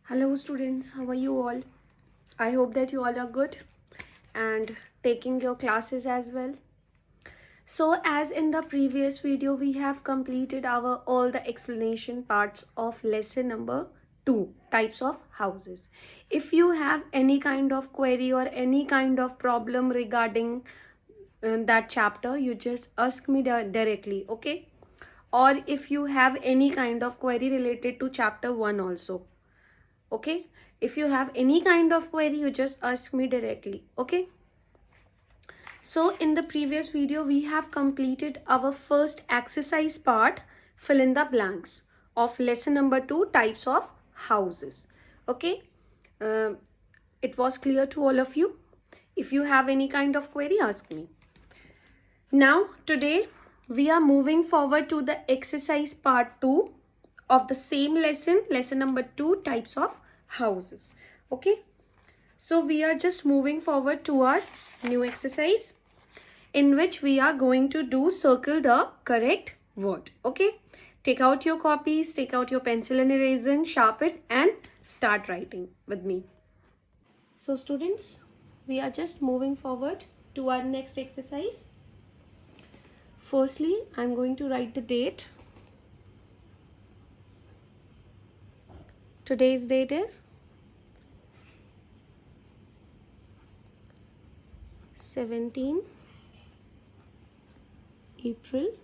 Hello, students. How are you all? I hope that you all are good and taking your classes as well. So, as in the previous video, we have completed our all the explanation parts of lesson number 2, types of houses. If you have any kind of query or any kind of problem regarding that chapter, you just ask me directly, okay? Or if you have any kind of query related to chapter 1 also, okay? If you have any kind of query, you just ask me directly, okay? So in the previous video, we have completed our first exercise part, fill in the blanks, of lesson number 2, types of houses, okay? uh, it was clear to all of you? If you have any kind of query, ask me. Now today we are moving forward to the exercise part 2 of the same lesson, lesson number 2, types of houses, okay? So we are just moving forward to our new exercise in which we are going to do circle the correct word, okay? Take out your copies, take out your pencil and eraser, sharpen it and start writing with me. So students, we are just moving forward to our next exercise. Firstly, I'm going to write the date. Today's date is 17 April 2022.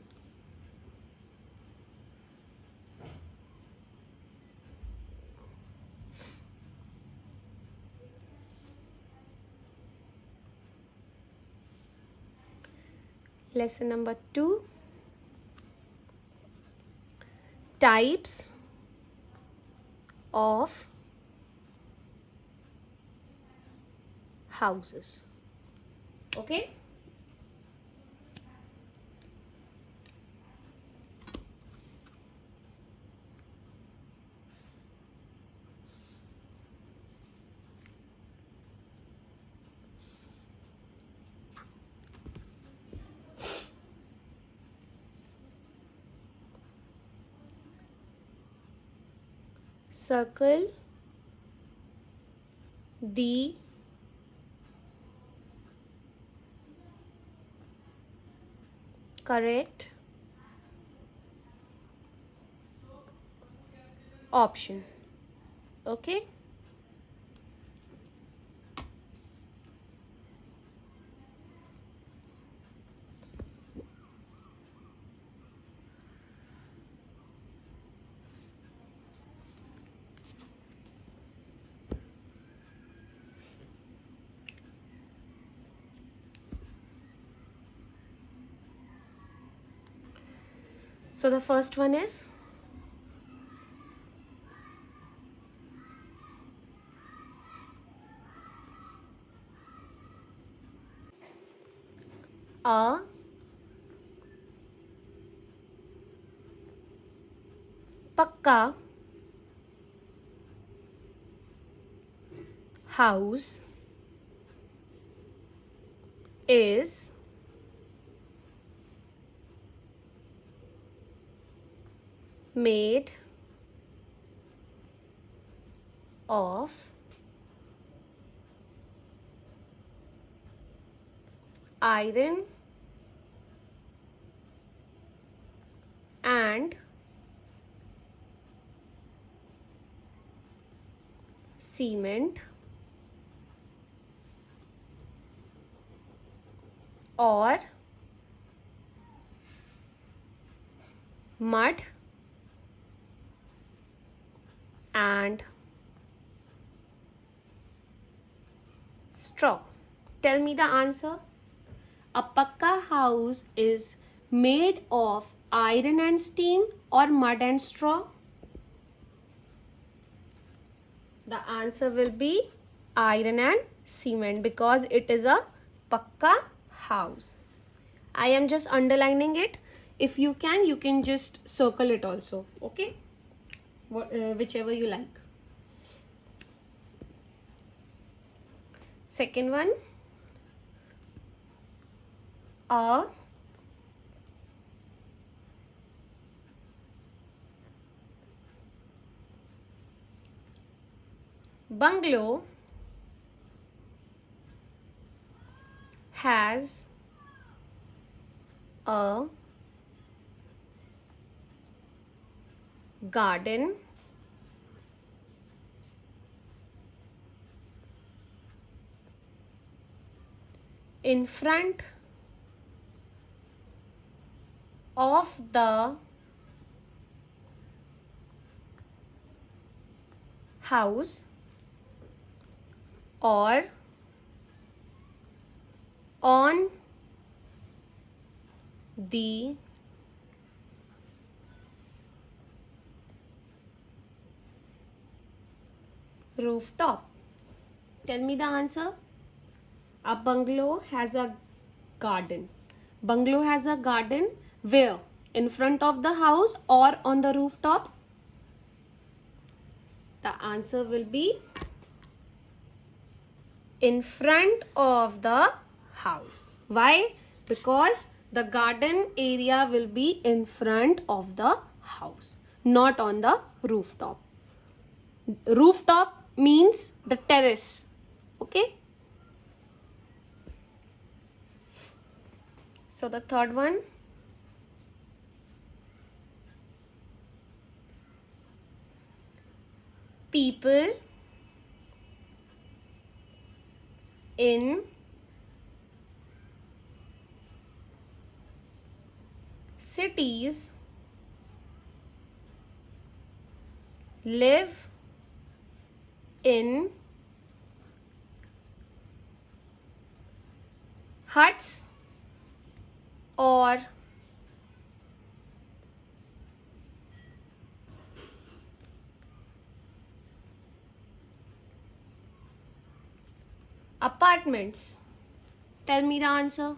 Lesson number 2, types of houses, okay? Circle the correct option, okay? So the first one is a pakka house is made of iron and cement or mud and straw. Tell me the answer. A pakka house is made of iron and steam or mud and straw? The answer will be iron and cement because it is a pakka house. I am just underlining it. If you can just circle it also, okay? Whichever you like. Second one, a Bungalow has a garden in front of the house or on the rooftop. Tell me the answer. A bungalow has a garden. Bungalow has a garden where? In front of the house or on the rooftop? The answer will be in front of the house. Why? Because the garden area will be in front of the house, not on the rooftop. Rooftop means the terrace. Okay? So the third one. People in cities live in huts or apartments. Tell me the answer.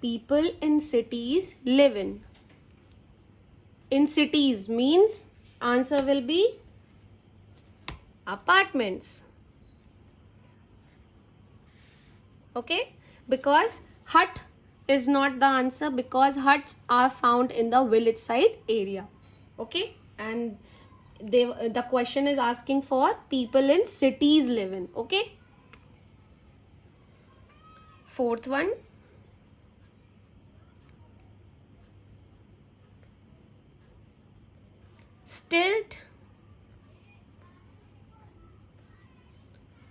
People in cities live in. In cities means answer will be apartments. Okay? Because hut is not the answer, because huts are found in the village side area. Okay? And the question is asking for people in cities live in. Okay? Fourth one. Stilt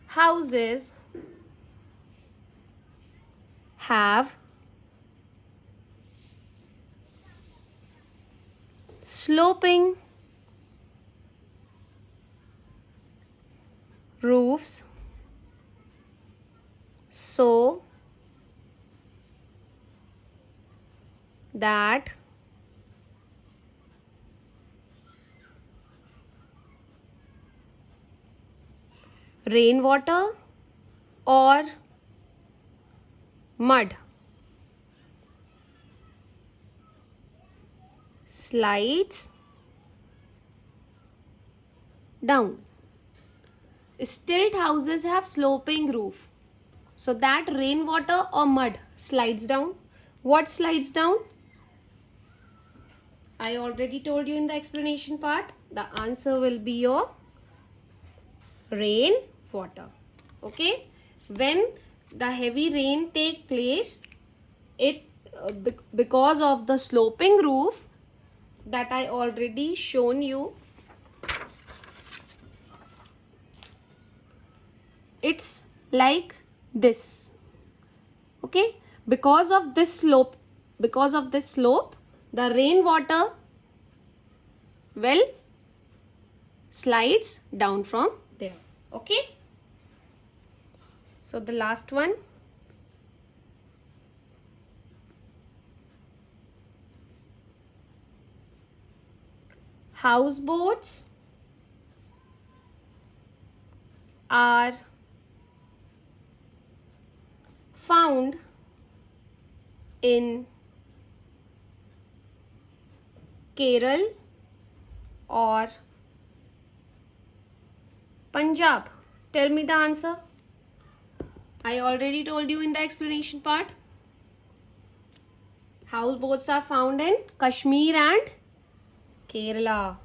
houses have sloping roofs so that rainwater or mud slides down. Stilt houses have sloping roof so that rainwater or mud slides down. What slides down? I already told you in the explanation part. The answer will be your rain water. Okay? When the heavy rain take place, it because of the sloping roof that I already shown you, it's like this. Okay? Because of this slope, the rainwater slides down from there. Okay? So the last one. Houseboats are found in Kerala or Punjab. Tell me the answer. I already told you in the explanation part. Houseboats are found in Kashmir and Kerala.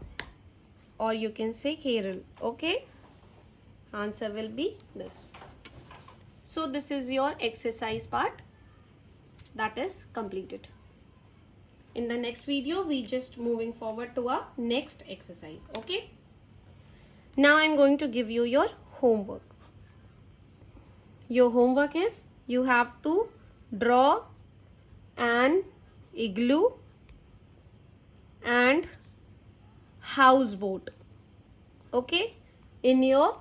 or you can say Kerala. Okay, answer will be this. So this is your exercise part that is completed. In the next video we just moving forward to our next exercise. Okay, now I'm going to give you your homework. Your homework is you have to draw an igloo and houseboat, okay, in your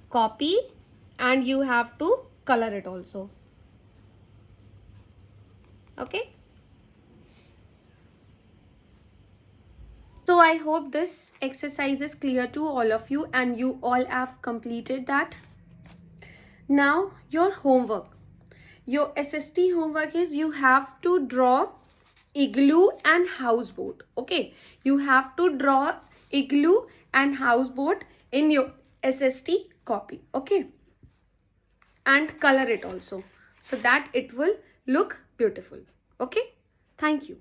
copy, and you have to color it also. Okay, so I hope this exercise is clear to all of you and you all have completed that. Now your homework, your SST homework is you have to draw igloo and houseboat. Okay, you have to draw igloo and houseboat in your SST copy. Okay, and color it also so that it will look beautiful. Okay, thank you.